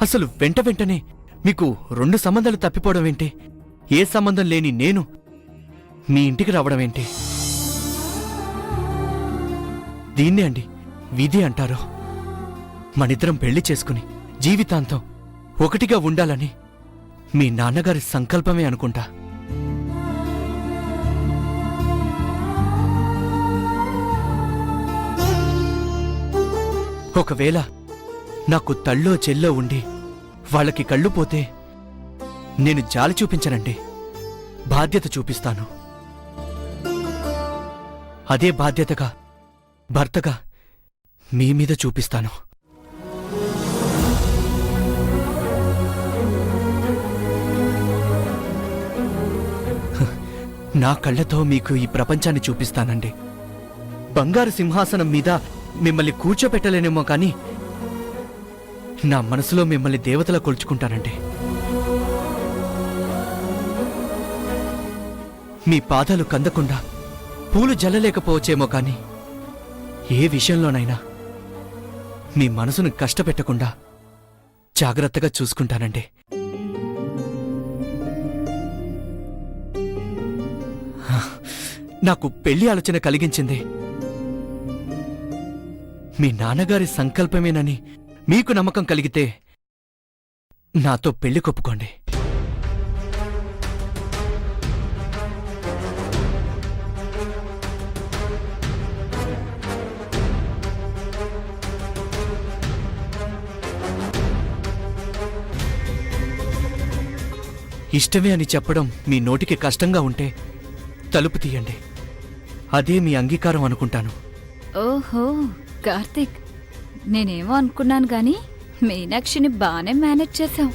అసలు వెంటనే మీకు 2 సంబంధాలు తప్పిపోవడం ఏంటి? ఏ సంబంధం లేని నేను మీ ఇంటికి రావడం ఏంటి? దీన్నే అండి విధి అంటారు. మనిద్దరం పెళ్లి చేసుకుని జీవితాంతం ఒకటిగా ఉండాలని మీ నాన్నగారి సంకల్పమే అనుకుంటా. ఒకవేళ నాకు తల్లో చెల్లో ఉండి వాళ్ళకి కళ్ళు పోతే నేను జాలి చూపించనండి, బాధ్యత చూపిస్తాను. అదే బాధ్యతగా భర్తగా మీ మీద చూపిస్తాను. నా కళ్ళతో మీకు ఈ ప్రపంచాన్ని చూపిస్తానండి. బంగారు సింహాసనం మీద మిమ్మల్ని కూర్చోపెట్టలేనేమో కానీ నా మనసులో మిమ్మల్ని దేవతలా కొలుచుకుంటానండి. మీ పాదాలు కందకుండా పూలు జల్లలేకపోవచ్చేమో కానీ ఏ విషయంలోనైనా మీ మనసును కష్టపెట్టకుండా జాగ్రత్తగా చూసుకుంటానండి. నాకు పెళ్లి ఆలోచన కలిగించింది మీ నాన్నగారి సంకల్పమేనని మీకు నమ్మకం కలిగితే నాతో పెళ్లి కొప్పుకోండి. ఇష్టమే అని చెప్పడం మీ నోటికి కష్టంగా ఉంటే తలుపు తీయండి. అదే మీ అంగీకారం అనుకుంటాను. ఓహో కార్తీక్, నేనేమో అనుకున్నాను గాని మీనాక్షిని బానే మేనేజ్ చేశావు.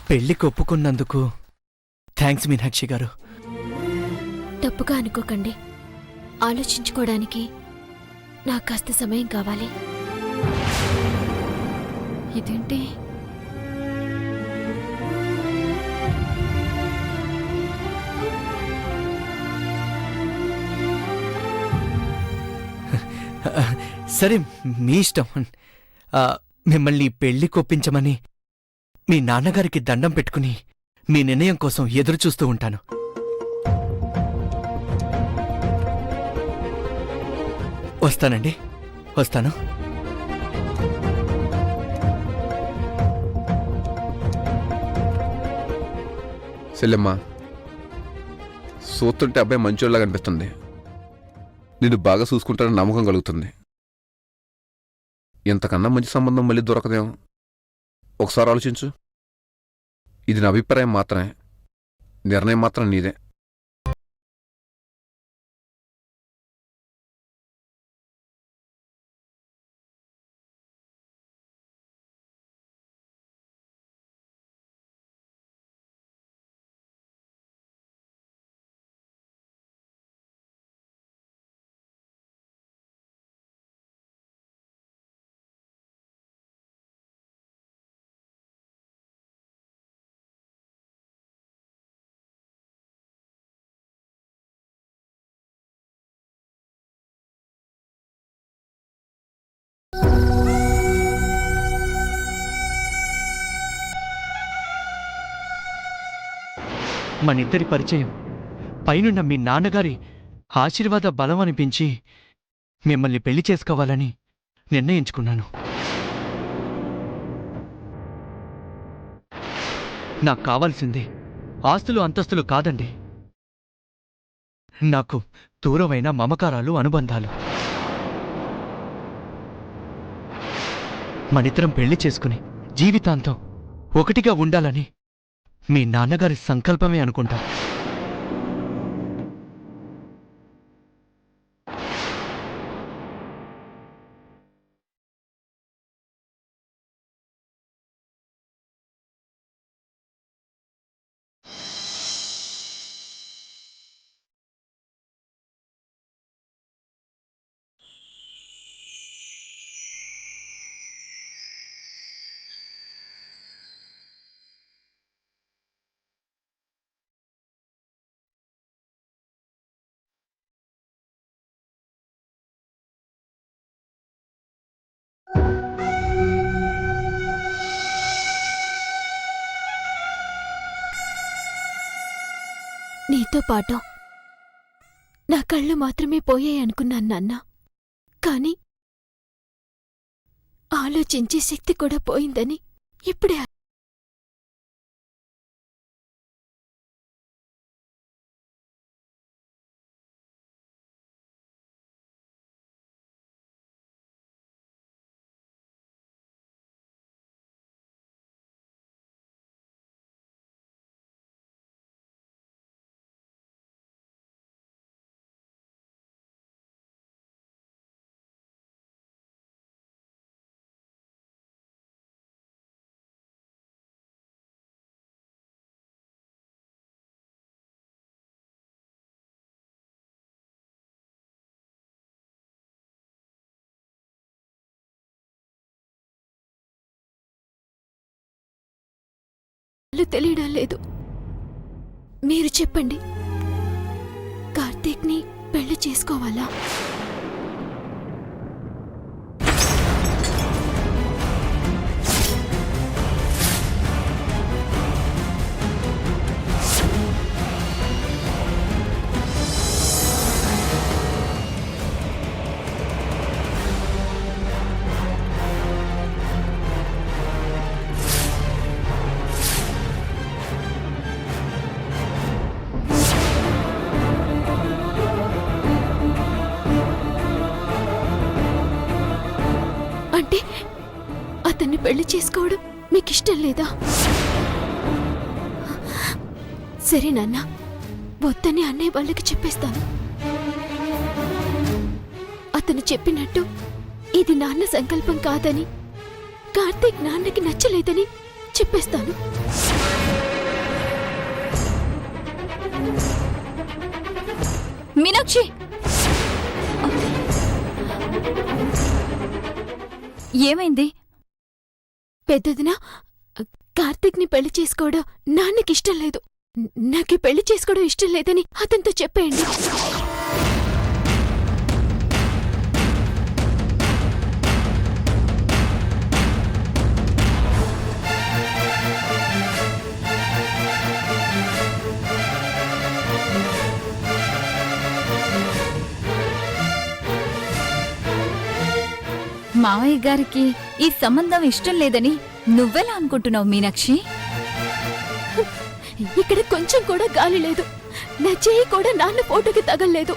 పెళ్లికి ఒప్పుకున్నందుకు థ్యాంక్స్ మీనాక్షి గారు. తప్పుగా అనుకోకండి, ఆలోచించుకోవడానికి నాకు కాస్త సమయం కావాలి. ఇదేంటి? సరే మీ ఇష్టం. మిమ్మల్ని పెళ్లి కొప్పించమని మీ నాన్నగారికి దండం పెట్టుకుని మీ నిర్ణయం కోసం ఎదురుచూస్తూ ఉంటాను. వస్తానండి, వస్తాను. సెల్లెమ్మ, చూస్తుంటే అబ్బాయి మంచోళ్ళగా కనిపిస్తుంది. నిన్ను బాగా చూసుకుంటానని నమ్మకం కలుగుతుంది. ఇంతకన్నా మంచి సంబంధం మళ్ళీ దొరకదేమో. ఒకసారి ఆలోచించు. ఇది నా అభిప్రాయం మాత్రమే, నిర్ణయం మాత్రం నీదే. మనిద్దరి పరిచయం పైనున్న మీ నాన్నగారి ఆశీర్వాద బలం అనిపించి మిమ్మల్ని పెళ్లి చేసుకోవాలని నిర్ణయించుకున్నాను. నాకు కావాల్సింది ఆస్తులు అంతస్తులు కాదండి. నాకు దూరమైన మమకారాలు, అనుబంధాలు. మనిద్దరం పెళ్లి చేసుకుని జీవితాంతం ఒకటిగా ఉండాలని మీ నాన్నగారి సంకల్పమే అనుకుంటా. నీతో పాటు నా కళ్ళు మాత్రమే పోయాయి అనుకున్నాను నాన్న. కాని ఆలోచించే శక్తి కూడా పోయిందని ఇప్పుడే తెలియడం లేదు. మీరు చెప్పండి, కార్తీక్ని పెళ్లి చేసుకోవాలా? అంటే అతన్ని పెళ్లి చేసుకోవడం మీకిష్టం లేదా? సరే నాన్న, వద్దని అన్నయ్య వాళ్ళకి చెప్పేస్తాను. అతను చెప్పినట్టు ఇది నాన్న సంకల్పం కాదని, కార్తీక్ నాన్నకి నచ్చలేదని చెప్పేస్తాను. మీనాక్షి, ఏమైంది? పెద్దదినా, కార్తీక్ని పెళ్లి చేసుకోవడం నాన్నకిష్టం లేదు. నాకు పెళ్లి చేసుకోవడం ఇష్టం లేదని అతనితో చెప్పేయండి. మావయ్య గారికి ఈ సంబంధం ఇష్టం లేదని నువ్వెలా అనుకుంటున్నావు మీనాక్షి? ఇక్కడ కొంచెం కూడా గాలి లేదు. నా చెయ్యి కూడా నాన్న ఫోటోకి తగల్లేదు.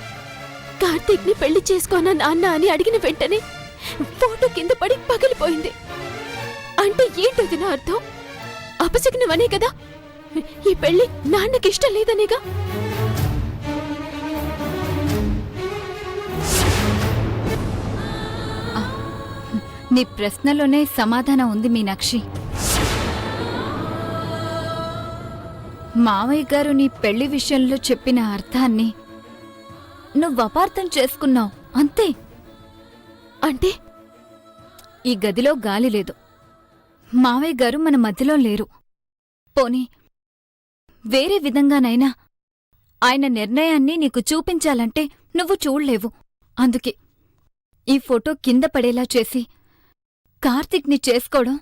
కార్తీక్ని పెళ్లి చేసుకోనా నాన్న అని అడిగిన వెంటనే ఫోటో కింద పడి పగిలిపోయింది. అంటే ఏంటది నా అర్థం? అపశకునమనే కదా? ఈ పెళ్లి నాన్నకి ఇష్టం లేదనేగా? నీ ప్రశ్నలోనే సమాధానం ఉంది మీనాక్షి. మావయ్య గారు నీ పెళ్లి విషయంలో చెప్పిన అర్థాన్ని నువ్వు అపార్థం చేసుకున్నావు అంతే. అంటే ఈ గదిలో గాలి లేదు. మావయ్య గారు మన మధ్యలో లేరు. పోనీ వేరే విధంగానైనా ఆయన నిర్ణయాన్ని నీకు చూపించాలంటే నువ్వు చూడలేవు. అందుకే ఈ ఫోటో కింద పడేలా చేసి కార్తీక్ని చేసుకోవడం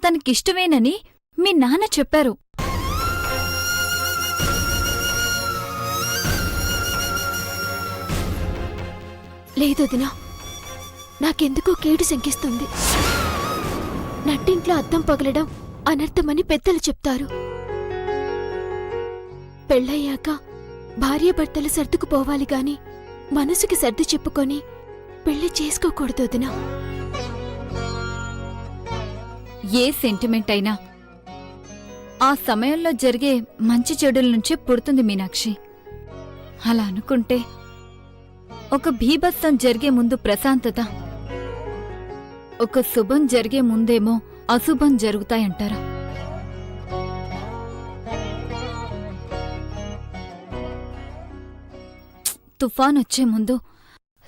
తనకిష్టమేనని మీ నాన్న చెప్పారు. లేదొదినా, నాకెందుకో కేడు శంకిస్తుంది. నట్టింట్లో అద్దం పగలడం అనర్థమని పెద్దలు చెప్తారు. పెళ్ళయ్యాక భార్యాభర్తలు సర్దుకుపోవాలి గాని మనసుకి సర్ది చెప్పుకొని పెళ్లి చేసుకోకూడదు వదినా. ఏ సెంటిమెంట్ అయినా ఆ సమయంలో జరిగే మంచి చెడుల నుంచే పుడుతుంది మీనాక్షి. అలా అనుకుంటే ఒక భీభత్సం జరిగే ముందు ప్రశాంతత, ఒక శుభం జరిగే ముందేమో అశుభం జరుగుతాయంటారా? తుఫాన్ వచ్చే ముందు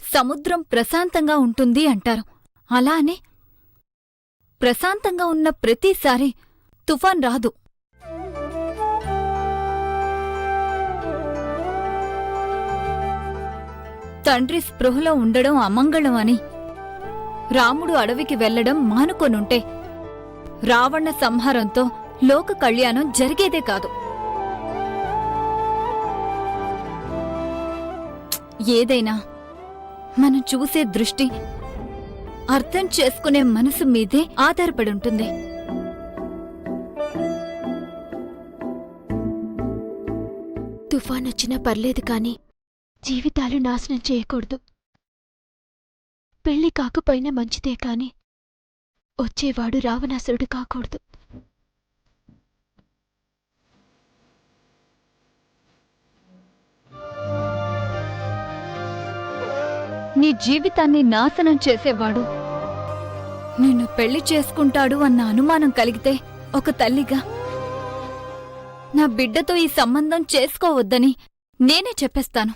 సముద్రం ప్రశాంతంగా ఉంటుంది అంటారు. అలా అని ప్రశాంతంగా ఉన్న ప్రతిసారి తుఫాన్ రాదు. తండ్రి స్పృహలో ఉండడం అమంగళం అని రాముడు అడవికి వెళ్లడం మానుకొనుంటే రావణ సంహారంతో లోక కళ్యాణం జరిగేదే కాదు. ఏదైనా మనం చూసే దృష్టి, అర్థం చేసుకునే మనసు మీదే ఆధారపడి ఉంటుంది. తుఫాన్ వచ్చినా పర్లేదు కాని జీవితాలు నాశనం చేయకూడదు. పెళ్లి కాకపోయినా మంచిదే కాని వచ్చేవాడు రావణాసురుడు కాకూడదు. నీ జీవితాన్ని నాశనం చేసేవాడు నిన్ను పెళ్లి చేసుకుంటాడు అన్న అనుమానం కలిగితే ఒక తల్లిగా నా బిడ్డతో ఈ సంబంధం చేసుకోవద్దని నేనే చెప్పేస్తాను.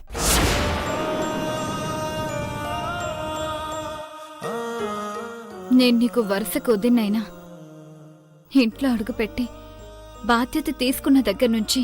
నేను నీకు వరుస కొద్దినైనా ఇంట్లో అడుగుపెట్టి బాధ్యత తీసుకున్న దగ్గర్నుంచి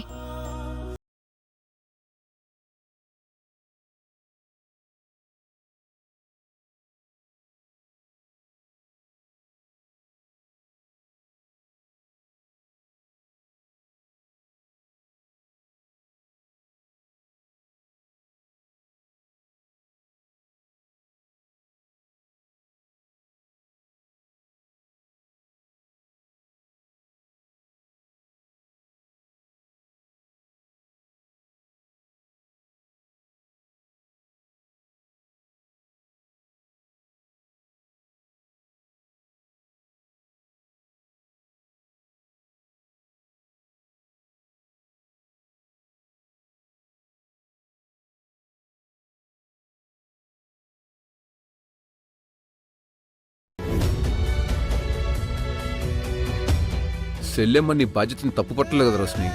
సెల్లెమ్మ నీ బాధ్యతని తప్పు పట్టలేదు కదా రోషిని.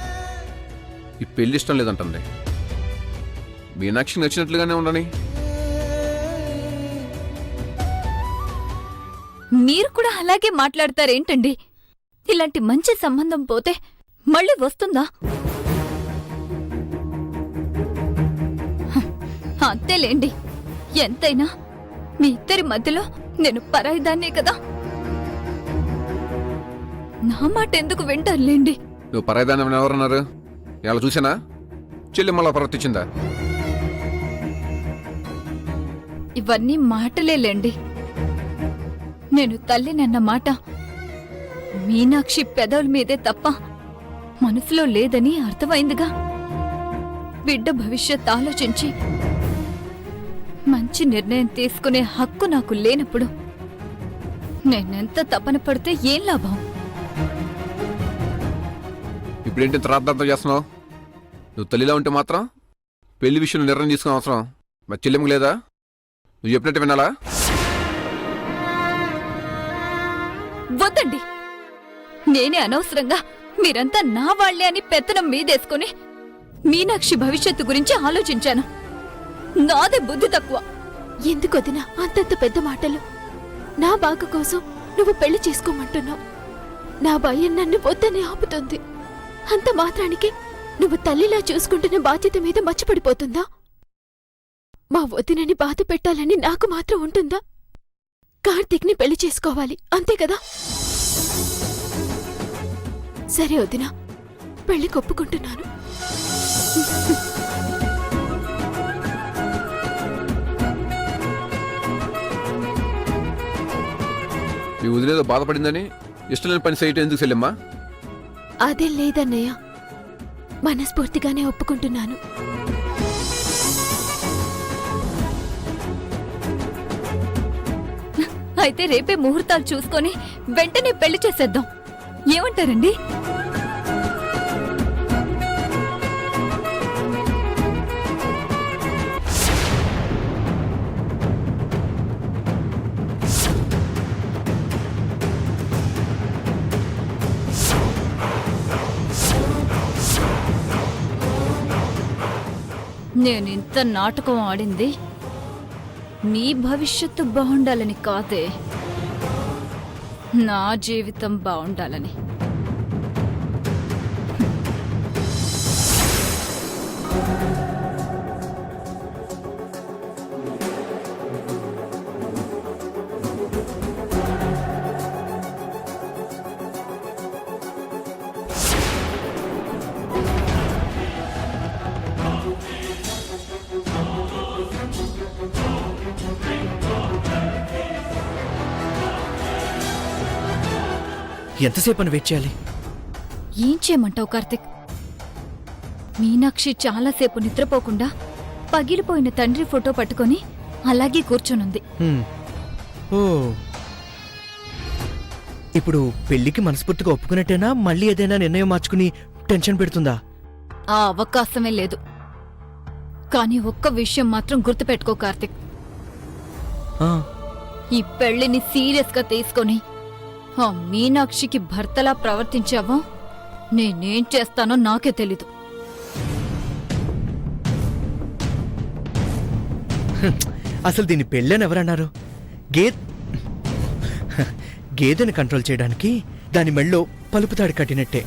ఈ పెళ్లి ఇష్టం లేదంటుంది. మీనాక్షి నచ్చినట్లుగానే ఉండని. మీరు కూడా అలాగే మాట్లాడతారేంటండి? ఇలాంటి మంచి సంబంధం పోతే మళ్ళీ వస్తుందా? అంతేలేండి. ఎంతైనా మీ ఇద్దరి మధ్యలో నేను పరాయిదాన్నే కదా. నా మాట ఎందుకు వింటారులేండి. నువ్వు పరాయిదాన్ని ఎవరన్నారు? ఇలా చూసానా చెల్లెమ్మలా ప్రవర్తించిందా? ఇవన్నీ మాటలేలేండి. నేను తల్లినన్న మాట మీనాక్షి పెదవుల మీదే తప్ప మనసులో లేదని అర్థమైందిగా. బిడ్డ భవిష్యత్ ఆలోచించి మంచి నిర్ణయం తీసుకునే హక్కు నాకు లేనప్పుడు నేనెంత తపన పడితే ఏం లాభం? ఇప్పుడేంటి త్రార్థార్థం చేస్తున్నావు? నువ్వు తల్లిలా ఉంటే మాత్రం పెళ్లి విషయంలో నిర్ణయం తీసుకునే అవసరం మా చెల్లెమ్మకి లేదా? నువ్వు చెప్పినట్టు వినాలా? వద్దండి. నేనే అనవసరంగా మీరంతా నా వాళ్లే అని పెత్తనం మీదేసుకుని మీనాక్షి భవిష్యత్తు గురించి ఆలోచించాను. నాదే బుద్ధి తక్కువ. ఎందుకొదినా అంతంత పెద్ద మాటలు? నా బాగు కోసం నువ్వు పెళ్లి చేసుకోమంటున్నావు. నా భయం నన్ను వద్దని ఆపుతుంది. అంత మాత్రానికి నువ్వు తల్లిలా చూసుకుంటున్న బాధ్యత మీద మర్చిపడిపోతుందా? మా వదినని బాధ పెట్టాలని నాకు మాత్రం ఉంటుందా? కార్తీక్ని పెళ్లి చేసుకోవాలి అంతే కదా? సరే వదినా, పెళ్లి ఒప్పుకుంటున్నాను. మీ వదిలేదో బాధపడిందని ఇష్టం లేని పని చేయటం ఎందుకు చెల్లెమ్మా? అదే లేదన్నయ్య. మనస్ఫూర్తిగానే ఒప్పుకుంటున్నాను. అయితే రేపే ముహూర్తాలు చూసుకొని వెంటనే పెళ్లి చేసేద్దాం. ఏమంటారండి? నేను ఇంత నాటకం ఆడింది మీ భవిష్యత్తు బాగుండాలని కాదే, నా జీవితం బాగుండాలని. ఎంతసేపు అని వెయిట్ చేయాలి? ఏం చేయమంటావు కార్తిక్? మీనాక్షి చాలాసేపు నిద్రపోకుండా పగిలిపోయిన తండ్రి ఫోటో పట్టుకొని అలాగే కూర్చొనుంది. ఓ, ఇప్పుడు పెళ్లికి మనస్ఫూర్తిగా ఒప్పుకున్నట్టేనా? మళ్ళీ ఏదైనా నిర్ణయం మార్చుకుని టెన్షన్ పెడుతుందా? ఆ అవకాశమే లేదు. కానీ ఒక్క విషయం మాత్రం గుర్తుపెట్టుకో కార్తిక్, ఆ, ఈ పెళ్లిని సీరియస్గా తీసుకొని ఆ మీనాక్షికి భర్తలా ప్రవర్తించావో నేనేం చేస్తానో నాకే తెలీదు. అసలు దీన్ని పెళ్ళని ఎవరన్నారు? గేదెని కంట్రోల్ చేయడానికి దాని మెళ్ళో పలుపుతాడు కట్టినట్టే.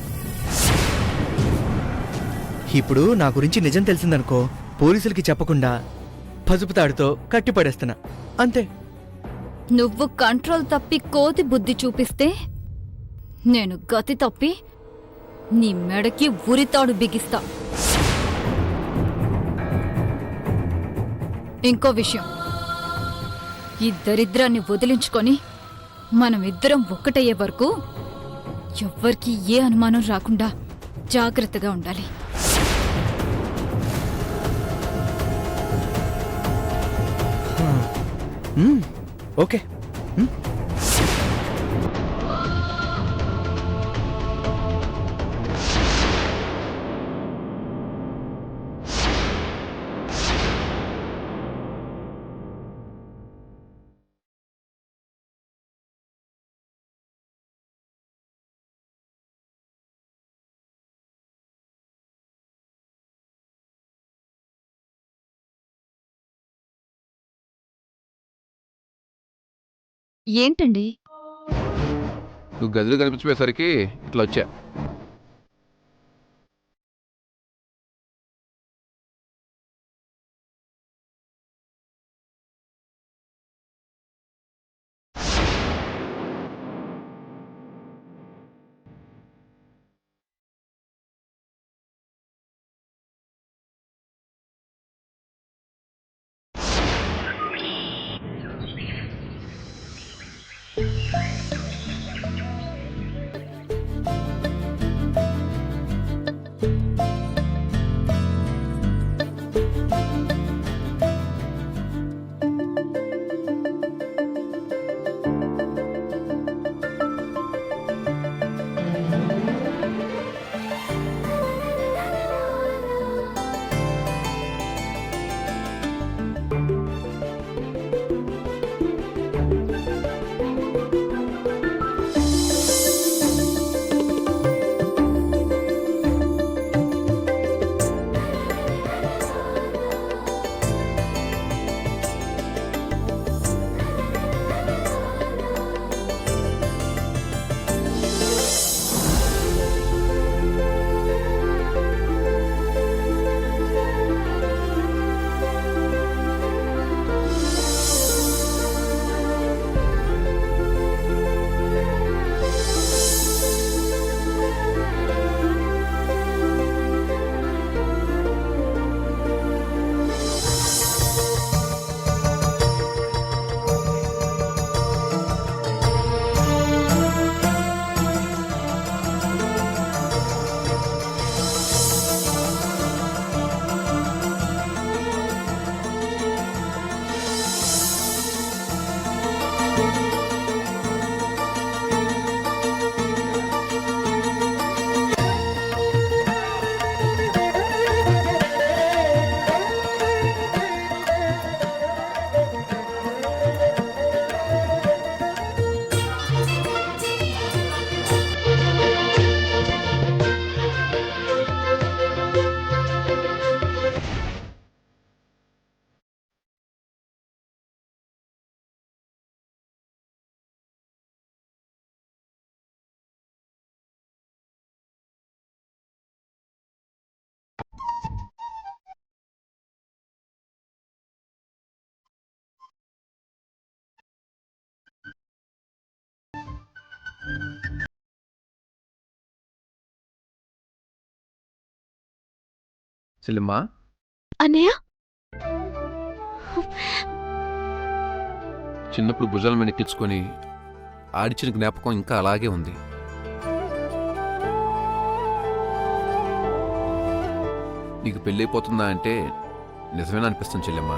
ఇప్పుడు నా గురించి నిజం తెలిసిందనుకో, పోలీసులకి చెప్పకుండా పసుపు తాడుతో కట్టిపడేస్తున్నా, అంతే. నువ్వు కంట్రోల్ తప్పి కోతి బుద్ధి చూపిస్తే నేను గతి తప్పి నీ మెడకి ఉరితాడు బిగిస్తా. ఇంకో విషయం, ఈ దరిద్రాన్ని వదిలించుకొని మనమిద్దరం ఒక్కటయ్యే వరకు ఎవ్వరికీ ఏ అనుమానం రాకుండా జాగ్రత్తగా ఉండాలి. ఓకే. ఏంటండి? నువ్వు గదిలో కనిపించిపోయేసరికి ఇట్లా వచ్చా. చెల్లెమ్మా అన్నయ్య చిన్నప్పుడు భుజాల మీద ఎక్కించుకొని ఆడిచిన జ్ఞాపకం ఇంకా అలాగే ఉంది. నీకు పెళ్ళైపోతుందా అంటే నిజమేనా అనిపిస్తుంది చెల్లెమ్మా.